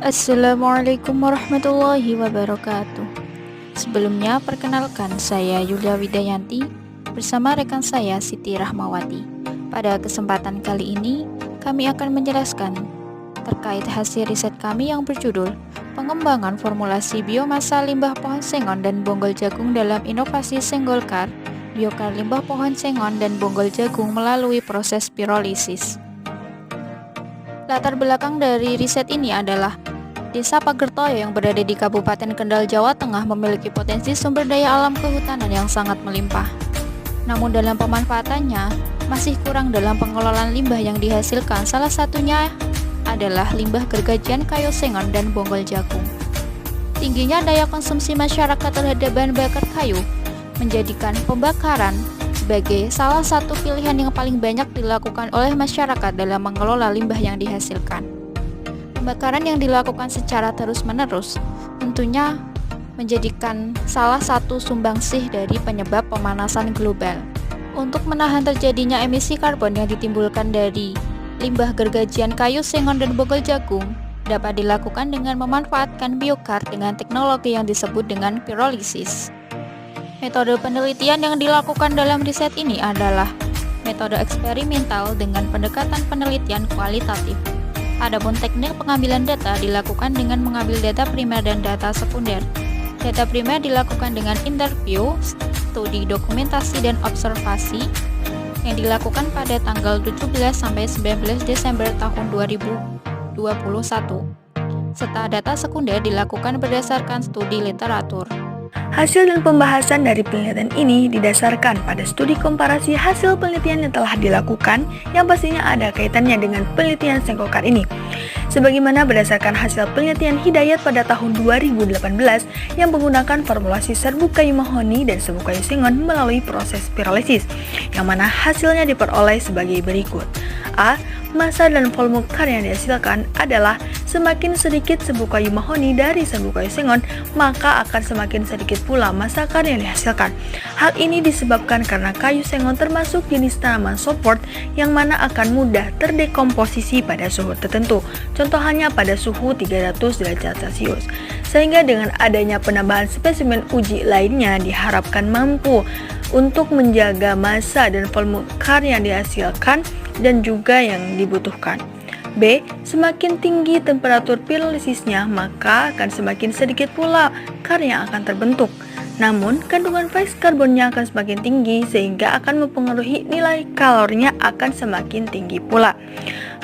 Assalamualaikum warahmatullahi wabarakatuh. Sebelumnya, perkenalkan saya Yulia Widayanti bersama rekan saya Siti Rahmawati. Pada kesempatan kali ini, kami akan menjelaskan terkait hasil riset kami yang berjudul Pengembangan Formulasi Biomasa Limbah Pohon Sengon dan Bonggol Jagung dalam Inovasi Senggolkar, Biokar Limbah Pohon Sengon dan Bonggol Jagung melalui proses pirolisis. Latar belakang dari riset ini adalah Desa Pagertoyo yang berada di Kabupaten Kendal, Jawa Tengah memiliki potensi sumber daya alam kehutanan yang sangat melimpah. Namun dalam pemanfaatannya, masih kurang dalam pengelolaan limbah yang dihasilkan. Salah satunya adalah limbah gergajian kayu sengon dan bonggol jagung. Tingginya daya konsumsi masyarakat terhadap bahan bakar kayu menjadikan pembakaran sebagai salah satu pilihan yang paling banyak dilakukan oleh masyarakat dalam mengelola limbah yang dihasilkan. Pembakaran yang dilakukan secara terus-menerus tentunya menjadikan salah satu sumbangsih dari penyebab pemanasan global. Untuk menahan terjadinya emisi karbon yang ditimbulkan dari limbah gergajian kayu sengon dan bonggol jagung, dapat dilakukan dengan memanfaatkan biokar dengan teknologi yang disebut dengan pirolisis. Metode penelitian yang dilakukan dalam riset ini adalah metode eksperimental dengan pendekatan penelitian kualitatif. Adapun teknik pengambilan data dilakukan dengan mengambil data primer dan data sekunder. Data primer dilakukan dengan interview, studi dokumentasi dan observasi yang dilakukan pada tanggal 17 sampai 19 Desember tahun 2021. Serta data sekunder dilakukan berdasarkan studi literatur. Hasil dan pembahasan dari penelitian ini didasarkan pada studi komparasi hasil penelitian yang telah dilakukan yang pastinya ada kaitannya dengan penelitian Senggolkar ini. Sebagaimana berdasarkan hasil penelitian Hidayat pada tahun 2018 yang menggunakan formulasi serbuk kayu mahoni dan serbuk kayu sengon melalui proses pirolisis, yang mana hasilnya diperoleh sebagai berikut. A. Massa dan volume kar yang dihasilkan adalah semakin sedikit serbuk kayu mahoni dari serbuk kayu sengon, maka akan semakin sedikit pula massa kar yang dihasilkan. Hal ini disebabkan karena kayu sengon termasuk jenis tanaman support yang mana akan mudah terdekomposisi pada suhu tertentu, contohnya pada suhu 300 derajat Celcius. Sehingga dengan adanya penambahan spesimen uji lainnya diharapkan mampu untuk menjaga massa dan volume kar yang dihasilkan dan juga yang dibutuhkan. B. Semakin tinggi temperatur pirolisisnya, maka akan semakin sedikit pula kar yang akan terbentuk. Namun, kandungan faiz karbonnya akan semakin tinggi sehingga akan mempengaruhi nilai kalorinya akan semakin tinggi pula.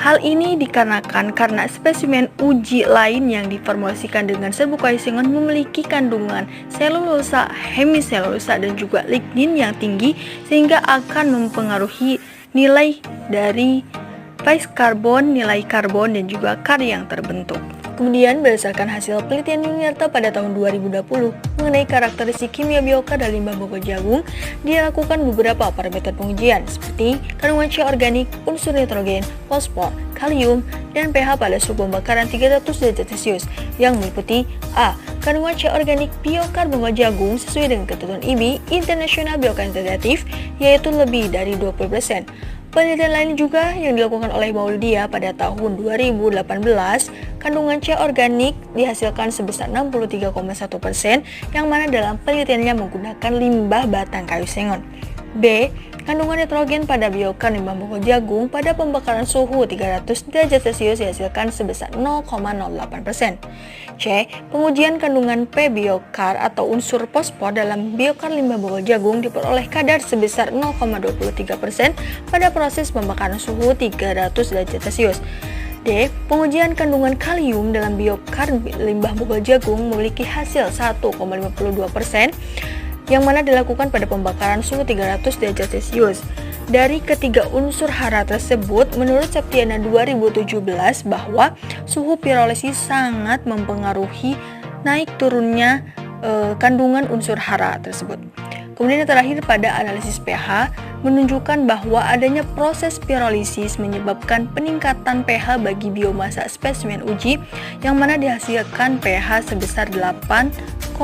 Hal ini dikarenakan karena spesimen uji lain yang diformulasikan dengan serbuk kayu sengon memiliki kandungan selulosa, hemiselulosa dan juga lignin yang tinggi sehingga akan mempengaruhi nilai dari faiz karbon, nilai karbon dan juga kar yang terbentuk. Kemudian berdasarkan hasil penelitian Yuniarta pada tahun 2020 mengenai karakteristik kimia biokar dan limbah bonggol jagung, dilakukan beberapa parameter pengujian seperti kandungan C organik, unsur nitrogen, fosfor, kalium, dan pH pada suhu pembakaran 300 derajat Celcius yang meliputi A. Kandungan C organik biokar bonggol jagung sesuai dengan ketentuan IBI International Bioquantitative yaitu lebih dari 20%. Penelitian lain juga yang dilakukan oleh Maulidia pada tahun 2018, kandungan C organik dihasilkan sebesar 63,1%, yang mana dalam penelitiannya menggunakan limbah batang kayu sengon. B. Kandungan nitrogen pada biokar limbah bonggol jagung pada pembakaran suhu 300 derajat Celcius dihasilkan sebesar 0,08%. C. Pengujian kandungan P biokar atau unsur fosfor dalam biokar limbah bonggol jagung diperoleh kadar sebesar 0,23% pada proses pembakaran suhu 300 derajat Celcius. D. Pengujian kandungan kalium dalam biokar limbah bonggol jagung memiliki hasil 1,52%, yang mana dilakukan pada pembakaran suhu 300 derajat Celcius. Dari ketiga unsur hara tersebut, menurut Septiana 2017 bahwa suhu pirolisis sangat mempengaruhi naik turunnya kandungan unsur hara tersebut. Kemudian yang terakhir pada analisis pH menunjukkan bahwa adanya proses pirolisis menyebabkan peningkatan pH bagi biomasa spesimen uji yang mana dihasilkan pH sebesar 8,09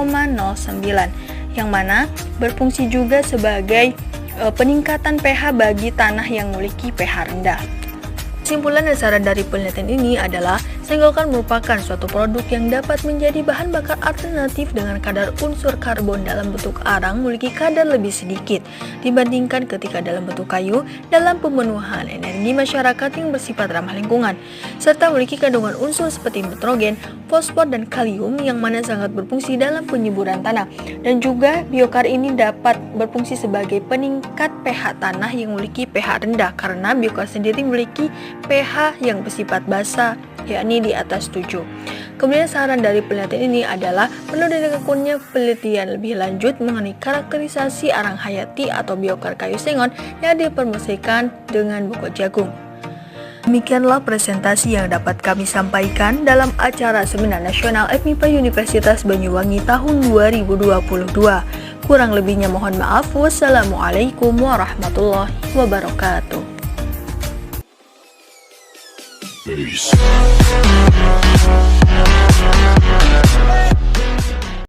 yang mana berfungsi juga sebagai peningkatan pH bagi tanah yang memiliki pH rendah. Kesimpulan dan saran dari penelitian ini adalah Senggokan merupakan suatu produk yang dapat menjadi bahan bakar alternatif dengan kadar unsur karbon dalam bentuk arang memiliki kadar lebih sedikit dibandingkan ketika dalam bentuk kayu dalam pemenuhan energi masyarakat yang bersifat ramah lingkungan, serta memiliki kandungan unsur seperti nitrogen, fosfor, dan kalium yang mana sangat berfungsi dalam penyuburan tanah. Dan juga biokar ini dapat berfungsi sebagai peningkat pH tanah yang memiliki pH rendah karena biokar sendiri memiliki pH yang bersifat basa, yakni di atas 7. Kemudian saran dari penelitian ini adalah perlu dilakukannya penelitian lebih lanjut mengenai karakterisasi arang hayati atau biokar kayu sengon yang dipromosikan dengan bokor jagung. Demikianlah presentasi yang dapat kami sampaikan dalam acara Seminar Nasional FMIPA Universitas Banyuwangi tahun 2022. Kurang lebihnya mohon maaf. Wassalamualaikum warahmatullahi wabarakatuh. Peace.